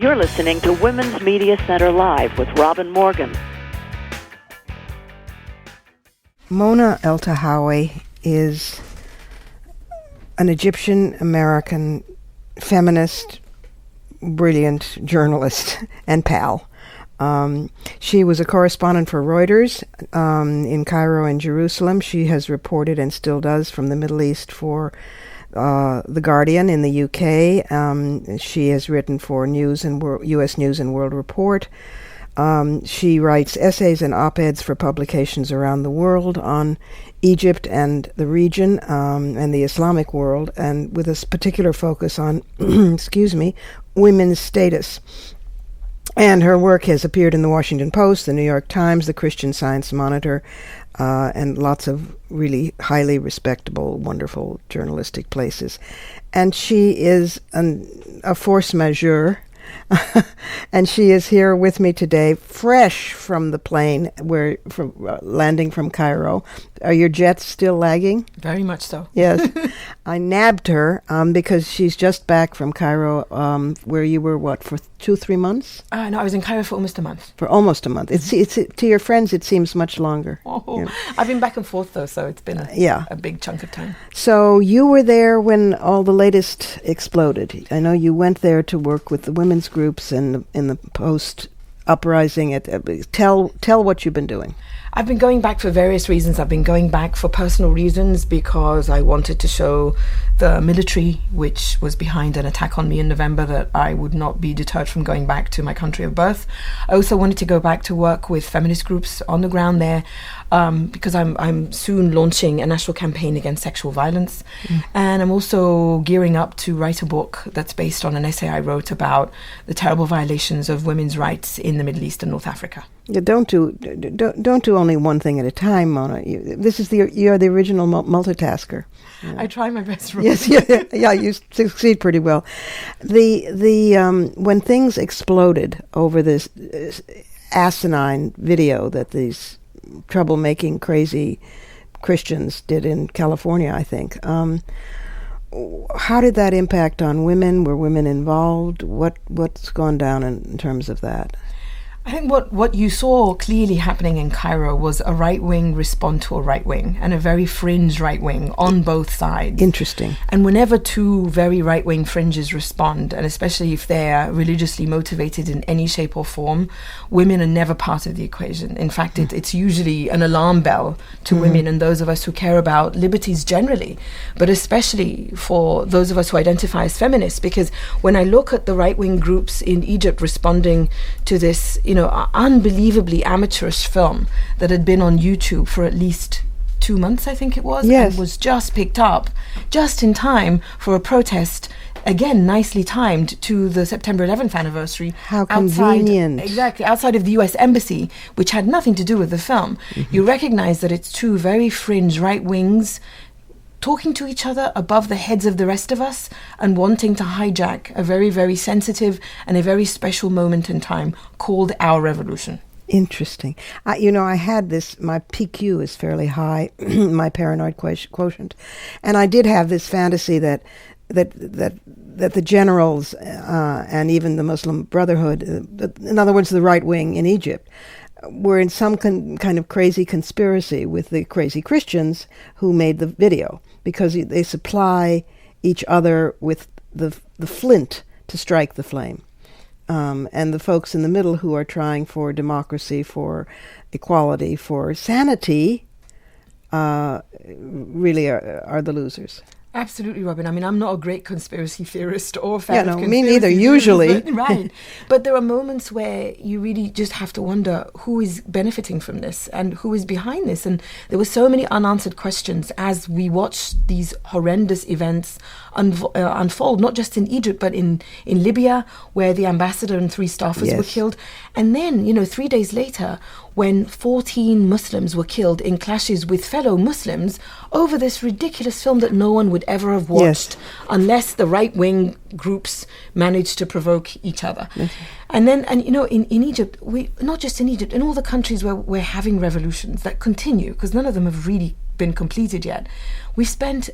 You're listening to Women's Media Center Live with Robin Morgan. Mona Eltahawy is an Egyptian-American feminist, brilliant journalist and pal. She was a correspondent for Reuters in Cairo and Jerusalem. She has reported and still does from the Middle East for The Guardian in the UK. She has written for U.S. News and World Report. She writes essays and op-eds for publications around the world on Egypt and the region and the Islamic world, and with a particular focus on, women's status. And her work has appeared in the Washington Post, the New York Times, the Christian Science Monitor, and lots of really highly respectable, wonderful journalistic places. And she is a force majeure, and she is here with me today, fresh from the plane, landing from Cairo. Are your jets still lagging? Very much so. Yes. I nabbed her because she's just back from Cairo, where you were, for 2-3 months? No, I was in Cairo for almost a month. For almost a month. It's to your friends, it seems much longer. Oh, yeah. I've been back and forth, though, so it's been a big chunk of time. So you were there when all the latest exploded. I know you went there to work with the women's groups in the post-uprising. Tell what you've been doing. I've been going back for various reasons. I've been going back for personal reasons because I wanted to show the military, which was behind an attack on me in November, that I would not be deterred from going back to my country of birth. I also wanted to go back to work with feminist groups on the ground there because I'm soon launching a national campaign against sexual violence. And I'm also gearing up to write a book that's based on an essay I wrote about the terrible violations of women's rights in the Middle East and North Africa. Don't do only one thing at a time, Mona. You're the original multitasker. Yeah. I try my best. Yes, yeah, you succeed pretty well. When things exploded over this asinine video that these troublemaking, crazy Christians did in California, I think. How did that impact on women? Were women involved? What's gone down in terms of that? I think what you saw clearly happening in Cairo was a right-wing respond to a right-wing, and a very fringe right-wing on both sides. Interesting. And whenever two very right-wing fringes respond, and especially if they're religiously motivated in any shape or form, women are never part of the equation. In fact, it's usually an alarm bell to women and those of us who care about liberties generally, but especially for those of us who identify as feminists, because when I look at the right-wing groups in Egypt responding to this, unbelievably amateurish film that had been on YouTube for at least 2 months, I think it was, yes, and was just picked up just in time for a protest, again, nicely timed to the September 11th anniversary. How convenient. Exactly, outside of the US Embassy, which had nothing to do with the film. You recognize that it's two very fringe right wings talking to each other above the heads of the rest of us and wanting to hijack a very, very sensitive and a very special moment in time called our revolution. Interesting. I had this, my PQ is fairly high, my paranoid quotient, and I did have this fantasy that the generals and even the Muslim Brotherhood, in other words, the right wing in Egypt, were in some kind of crazy conspiracy with the crazy Christians who made the video, because they supply each other with the flint to strike the flame. And the folks in the middle who are trying for democracy, for equality, for sanity, really are the losers. Absolutely, Robin. I mean, I'm not a great conspiracy theorist or fan of conspiracy me neither, usually. Right. But there are moments where you really just have to wonder who is benefiting from this and who is behind this. And there were so many unanswered questions as we watched these horrendous events unfold, not just in Egypt, but in Libya, where the ambassador and 3 staffers were killed. And then, 3 days later, when 14 Muslims were killed in clashes with fellow Muslims over this ridiculous film that no one would ever have watched unless the right-wing groups managed to provoke each other. And then, in Egypt, not just in Egypt, in all the countries where we're having revolutions that continue, because none of them have really been completed yet, we spent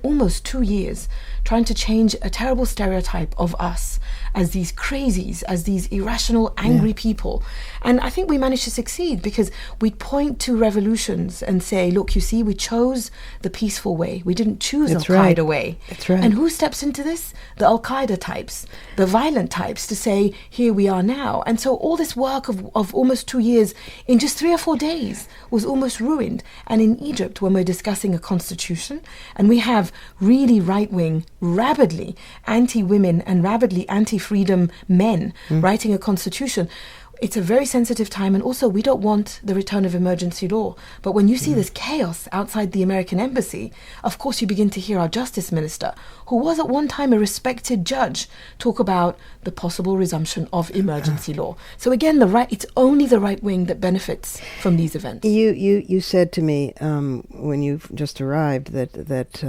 almost 2 years trying to change a terrible stereotype of us as these crazies, as these irrational, angry people. And I think we managed to succeed because we'd point to revolutions and say, look, you see, we chose the peaceful way. We didn't choose Al-Qaeda way. That's right. And who steps into this? The Al-Qaeda types, the violent types, to say, here we are now. And so all this work of almost 2 years in just 3 or 4 days was almost ruined. And in Egypt, when we're discussing a constitution, and we have really right-wing, rabidly anti-women and rabidly anti-freedom men writing a constitution, it's a very sensitive time, and also we don't want the return of emergency law. But when you see this chaos outside the American embassy, of course you begin to hear our justice minister, who was at one time a respected judge, talk about the possible resumption of emergency law. So again, it's only the right wing that benefits from these events. You said to me when you just arrived that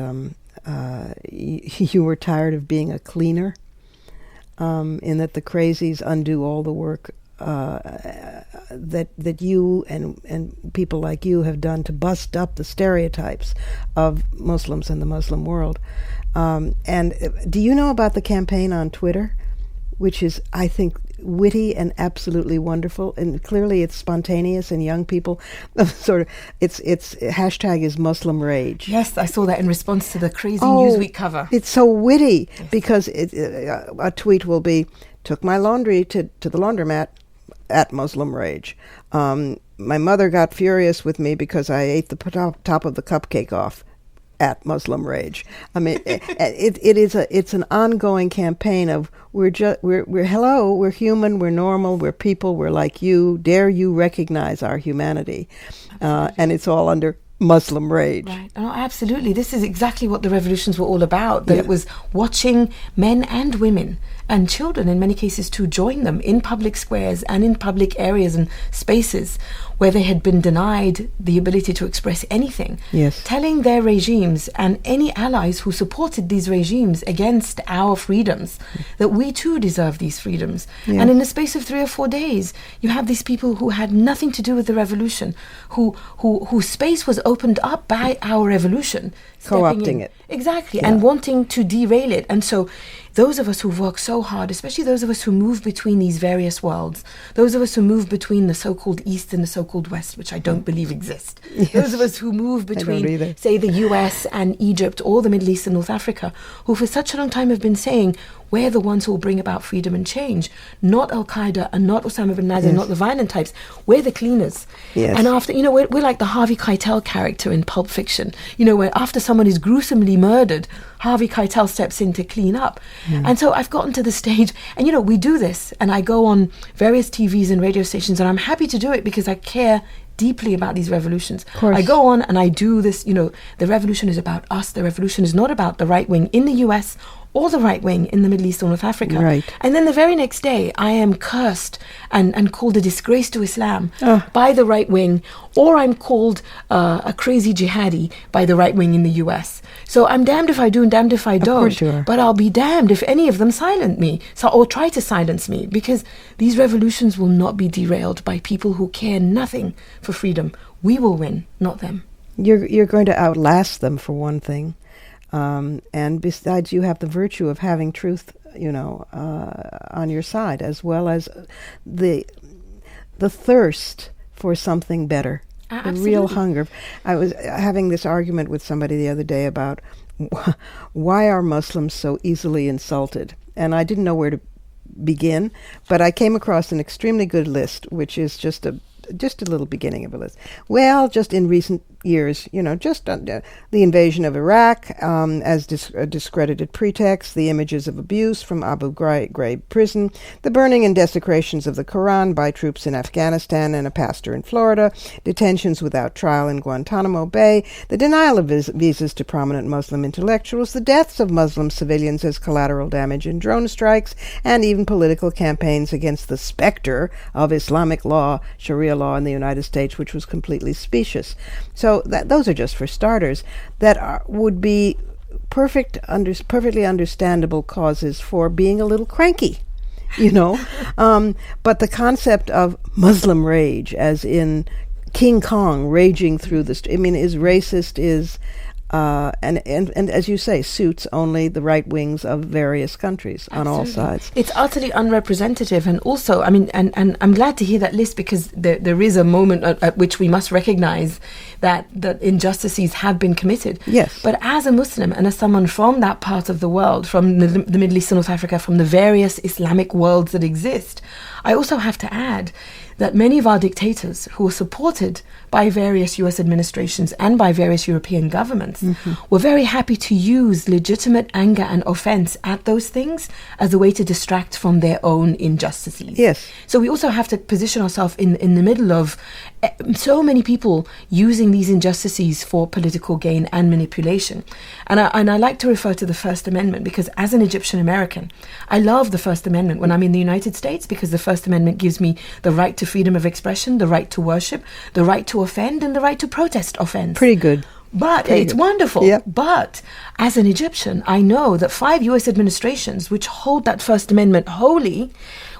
you were tired of being a cleaner, in that the crazies undo all the work that you and people like you have done to bust up the stereotypes of Muslims and the Muslim world. And do you know about the campaign on Twitter, which is, I think, witty and absolutely wonderful, and clearly it's spontaneous, and young people sort of, its hashtag is Muslim Rage. Yes, I saw that in response to the crazy Newsweek cover. It's so witty, because a tweet will be, took my laundry to the laundromat, at Muslim Rage. My mother got furious with me because I ate the top of the cupcake off, at Muslim Rage. I mean, it's an ongoing campaign of we're human, we're normal, we're people, we're like you. Dare you recognize our humanity? And it's all under Muslim Rage. Right. Oh, absolutely. This is exactly what the revolutions were all about. That it was watching men and women and children, in many cases, to join them in public squares and in public areas and spaces where they had been denied the ability to express anything. Yes. Telling their regimes and any allies who supported these regimes against our freedoms that we too deserve these freedoms. Yeah. And in the space of 3 or 4 days, you have these people who had nothing to do with the revolution, whose space was opened up by our revolution. Co-opting it. Exactly, and wanting to derail it. And so those of us who've worked so hard, especially those of us who move between these various worlds, those of us who move between the so-called East and the so-called West, which I don't believe exist, those of us who move between, say, the US and Egypt, or the Middle East and North Africa, who for such a long time have been saying, we're the ones who will bring about freedom and change, not Al-Qaeda and not Osama bin Laden, not the violent types. We're the cleaners. Yes. And after, we're like the Harvey Keitel character in Pulp Fiction, where after someone is gruesomely murdered, Harvey Keitel steps in to clean up. And so I've gotten to the stage, and we do this, and I go on various TVs and radio stations, and I'm happy to do it because I care deeply about these revolutions. I go on and I do this, the revolution is about us. The revolution is not about the right wing in the US or the right wing in the Middle East or North Africa. Right. And then the very next day, I am cursed and called a disgrace to Islam by the right wing, or I'm called a crazy jihadi by the right wing in the US. So I'm damned if I do and damned if I don't. Of course you are. But I'll be damned if any of them silence me, or try to silence me, because these revolutions will not be derailed by people who care nothing for freedom. We will win, not them. You're going to outlast them, for one thing. And besides, you have the virtue of having truth, on your side, as well as the thirst for something better, the real hunger. I was having this argument with somebody the other day about why are Muslims so easily insulted, and I didn't know where to begin, but I came across an extremely good list, which is just a little beginning of a list. Well, just in recent years, just the invasion of Iraq as a discredited pretext, the images of abuse from Abu Ghraib prison, the burning and desecrations of the Quran by troops in Afghanistan and a pastor in Florida, detentions without trial in Guantanamo Bay, the denial of visas to prominent Muslim intellectuals, the deaths of Muslim civilians as collateral damage in drone strikes, and even political campaigns against the specter of Islamic law, Sharia law in the United States, which was completely specious. So those are just for starters that would be perfectly understandable causes for being a little cranky, But the concept of Muslim rage, as in King Kong raging through the I mean, is racist, is and as you say, suits only the right wings of various countries on all sides. It's utterly unrepresentative, and also, I mean, and I'm glad to hear that list, because there is a moment at which we must recognize that injustices have been committed. Yes. But as a Muslim and as someone from that part of the world, from the Middle East and North Africa, from the various Islamic worlds that exist, I also have to add that many of our dictators, who were supported by various US administrations and by various European governments, were very happy to use legitimate anger and offense at those things as a way to distract from their own injustices. Yes. So we also have to position ourselves in the middle of so many people using these injustices for political gain and manipulation. And I like to refer to the First Amendment, because as an Egyptian American, I love the First Amendment when I'm in the United States, because the First Amendment gives me the right to freedom of expression, the right to worship, the right to offend, and the right to protest offense. Pretty good. But it's wonderful. Yep. But as an Egyptian, I know that 5 US administrations, which hold that First Amendment holy,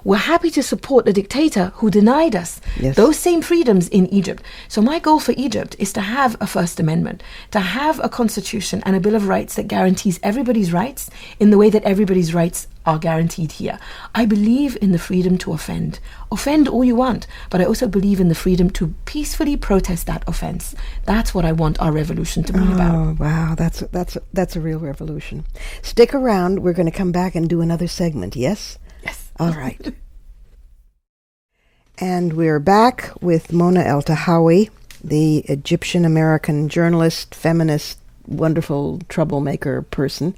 were happy to support a dictator who denied us those same freedoms in Egypt. So my goal for Egypt is to have a First Amendment, to have a constitution and a Bill of Rights that guarantees everybody's rights in the way that everybody's rights are guaranteed here. I believe in the freedom to offend. Offend all you want, but I also believe in the freedom to peacefully protest that offense. That's what I want our revolution to be about. Oh, wow, that's a real revolution. Stick around. We're going to come back and do another segment, yes? Yes. All right. And we're back with Mona Eltahawy, the Egyptian-American journalist, feminist, wonderful troublemaker person.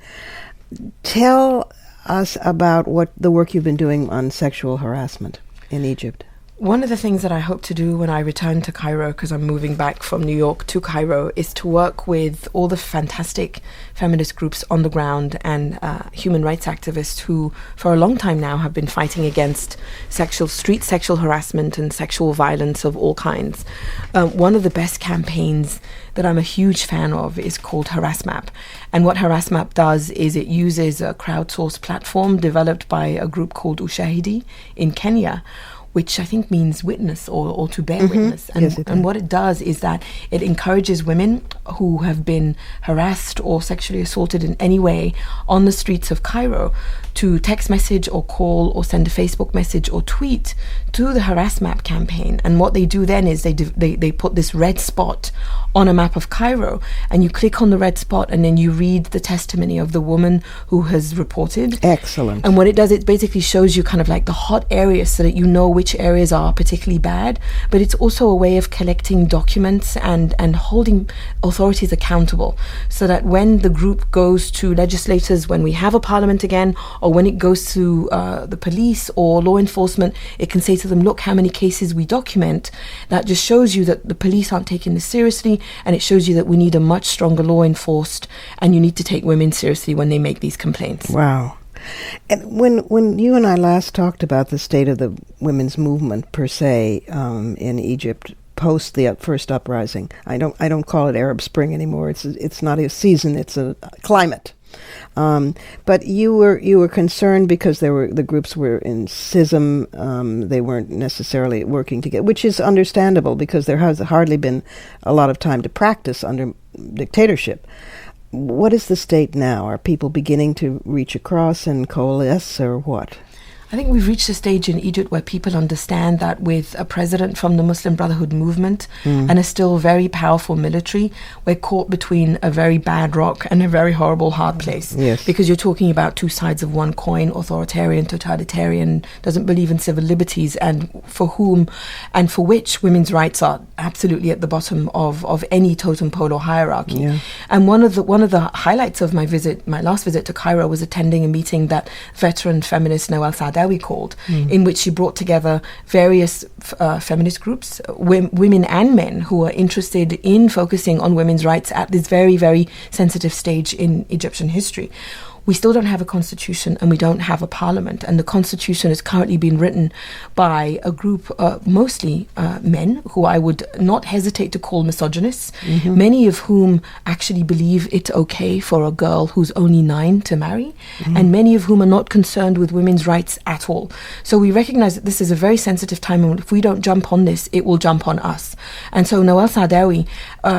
Tell us about what the work you've been doing on sexual harassment in Egypt. One of the things that I hope to do when I return to Cairo, because I'm moving back from New York to Cairo, is to work with all the fantastic feminist groups on the ground and human rights activists who, for a long time now, have been fighting against street sexual harassment and sexual violence of all kinds. One of the best campaigns that I'm a huge fan of is called HarassMap. And what HarassMap does is it uses a crowdsourced platform developed by a group called Ushahidi in Kenya, which I think means witness or to bear witness. And, Yes, and what it does is that it encourages women who have been harassed or sexually assaulted in any way on the streets of Cairo to text message or call or send a Facebook message or tweet to the HarassMap campaign. And what they do then is they put this red spot on a map of Cairo, and you click on the red spot and then you read the testimony of the woman who has reported. Excellent. And what it does, it basically shows you kind of like the hot areas so that you know which areas are particularly bad, but it's also a way of collecting documents and holding authorities accountable, so that when the group goes to legislators, when we have a parliament again, or when it goes to the police or law enforcement, it can say to them, look how many cases we document. That just shows you that the police aren't taking this seriously, and it shows you that we need a much stronger law enforced, and you need to take women seriously when they make these complaints. Wow. And when you and I last talked about the state of the women's movement per se in Egypt post the first uprising, I don't call it Arab Spring anymore. It's not a season; it's a climate. But you were concerned because the groups were in schism. They weren't necessarily working together, which is understandable because there has hardly been a lot of time to practice under dictatorship. What is the state now? Are people beginning to reach across and coalesce, or what? I think we've reached a stage in Egypt where people understand that with a president from the Muslim Brotherhood movement and a still very powerful military, we're caught between a very bad rock and a very horrible hard place. Yes. Because you're talking about two sides of one coin, authoritarian, totalitarian, doesn't believe in civil liberties, and for whom and for which women's rights are absolutely at the bottom of any totem pole or hierarchy. Yeah. And one of the highlights of my last visit to Cairo was attending a meeting that veteran feminist Mona Eltahawy called, in which she brought together various feminist groups, women and men, who are interested in focusing on women's rights at this very, very sensitive stage in Egyptian history. we still don't have a constitution and we don't have a parliament. And the constitution is currently being written by a group, mostly men, who I would not hesitate to call misogynists, many of whom actually believe it's okay for a girl who's only 9 to marry, and many of whom are not concerned with women's rights at all. So we recognize that this is a very sensitive time, and if we don't jump on this, it will jump on us. And so Noel Saadawi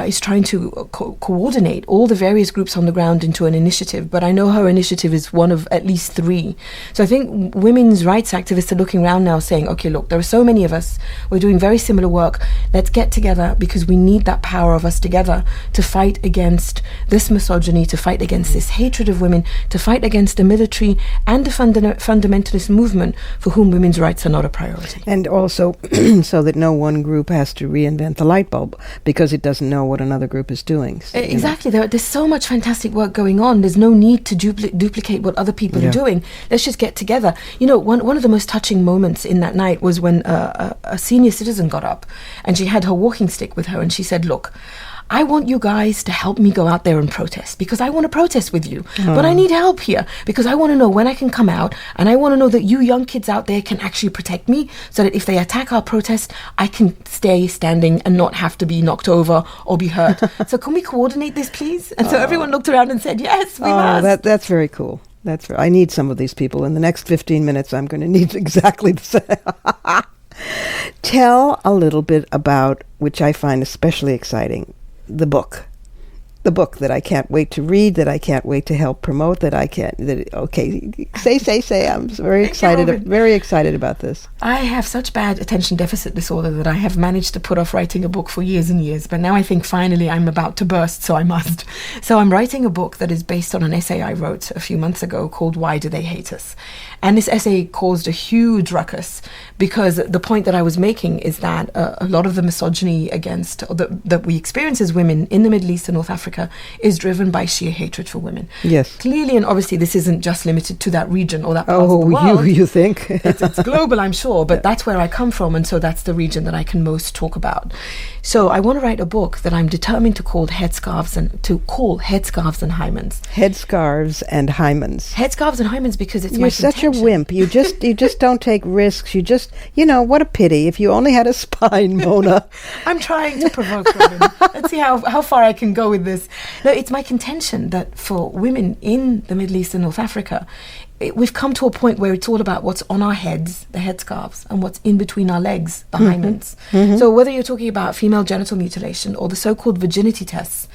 is trying to coordinate all the various groups on the ground into an initiative, but I know her initiative is one of at least 3. So I think women's rights activists are looking around now saying, okay, look, there are so many of us, we're doing very similar work, let's get together, because we need that power of us together to fight against this misogyny, to fight against this hatred of women, to fight against the military and the fundamentalist movement for whom women's rights are not a priority. And also so that no one group has to reinvent the light bulb because it doesn't know what another group is doing. Exactly. There's so much fantastic work going on. There's no need to duplicate what other people are doing. Let's just get together. You know, one of the most touching moments in that night was when a senior citizen got up and she had her walking stick with her, and she said, look, I want you guys to help me go out there and protest, because I want to protest with you. But I need help here, because I want to know when I can come out, and I want to know that you young kids out there can actually protect me, so that if they attack our protest, I can stay standing and not have to be knocked over or be hurt. So can we coordinate this, please? And so everyone looked around and said, yes, we must. That's very cool. I need some of these people. In the next 15 minutes, I'm going to need exactly the same. Tell a little bit about, which I find especially exciting, the book that I can't wait to read, that I can't wait to help promote, say. I'm very excited about this. I have such bad attention deficit disorder that I have managed to put off writing a book for years and years, but now I think finally I'm about to burst, so I must. So I'm writing a book that is based on an essay I wrote a few months ago called Why Do They Hate Us? And this essay caused a huge ruckus, because the point that I was making is that a lot of the misogyny that we experience as women in the Middle East and North Africa is driven by sheer hatred for women. Yes. Clearly, and obviously, this isn't just limited to that region or that part of the world. Oh, you think? It's global, I'm sure, but that's where I come from, and so that's the region that I can most talk about. So I want to write a book that I'm determined to call Headscarves and Hymens. Headscarves and Hymens. Headscarves and Hymens, because it's my such intention. a wimp. You just don't take risks. You just, what a pity. If you only had a spine, Mona. I'm trying to provoke women. Let's see how far I can go with this. No, it's my contention that for women in the Middle East and North Africa, we've come to a point where it's all about what's on our heads, the headscarves, and what's in between our legs, the hymens. So whether you're talking about female genital mutilation or the so-called virginity tests,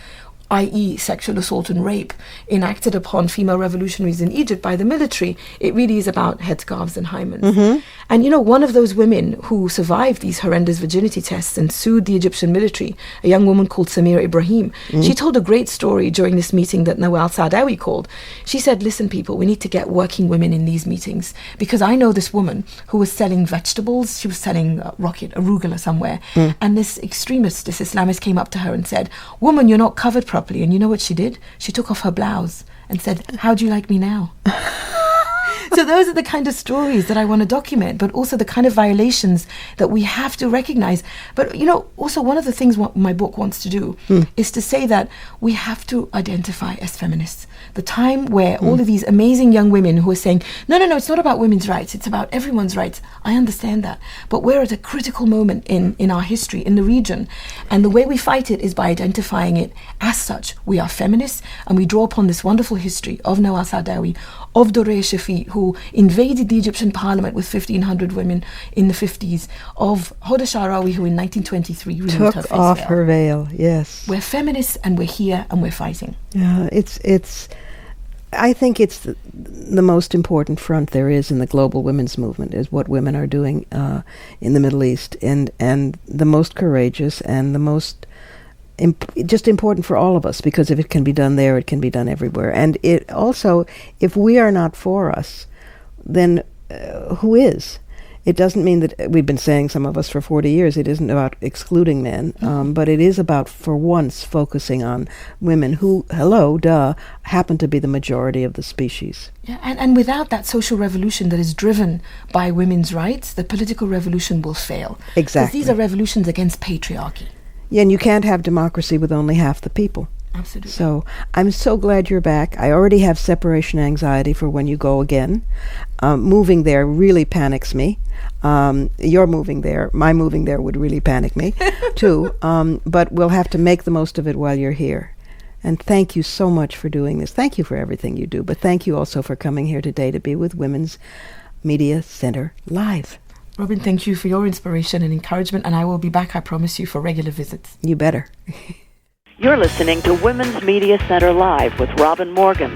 i.e. sexual assault and rape enacted upon female revolutionaries in Egypt by the military, it really is about headscarves and hymens. And one of those women who survived these horrendous virginity tests and sued the Egyptian military, a young woman called Samira Ibrahim, she told a great story during this meeting that Noel Saadawi called. She said, listen, people, we need to get working women in these meetings, because I know this woman who was selling vegetables. She was selling arugula somewhere, and this Islamist came up to her and said, woman, you're not covered properly. And you know what she did? She took off her blouse and said, how do you like me now? So those are the kind of stories that I want to document, but also the kind of violations that we have to recognize. But, also one of the things what my book wants to do is to say that we have to identify as feminists. The time where all of these amazing young women who are saying, no, it's not about women's rights, it's about everyone's rights. I understand that. But we're at a critical moment in our history, in the region. And the way we fight it is by identifying it as such. We are feminists, and we draw upon this wonderful history of Noel Saadawi, of Doré Shafi, who invaded the Egyptian parliament with 1,500 women in the 50s, of Hoda Sha'arawi, who in 1923 removed her face took off veil. her veil, yes. We're feminists, and we're here, and we're fighting. Yeah, I think it's the most important front there is in the global women's movement, is what women are doing in the Middle East, and the most courageous and the most just important for all of us, because if it can be done there, it can be done everywhere. And it also, if we are not for us, then who is? It doesn't mean that, we've been saying, some of us for 40 years, it isn't about excluding men, but it is about, for once, focusing on women who, happen to be the majority of the species. Yeah, and without that social revolution that is driven by women's rights, the political revolution will fail. Exactly. Because these are revolutions against patriarchy. Yeah, and you can't have democracy with only half the people. Absolutely. So I'm so glad you're back. I already have separation anxiety for when you go again. Moving there really panics me. You're moving there. My moving there would really panic me, too. But we'll have to make the most of it while you're here. And thank you so much for doing this. Thank you for everything you do. But thank you also for coming here today to be with Women's Media Center Live. Robin, thank you for your inspiration and encouragement. And I will be back, I promise you, for regular visits. You better. You're listening to Women's Media Center Live with Robin Morgan.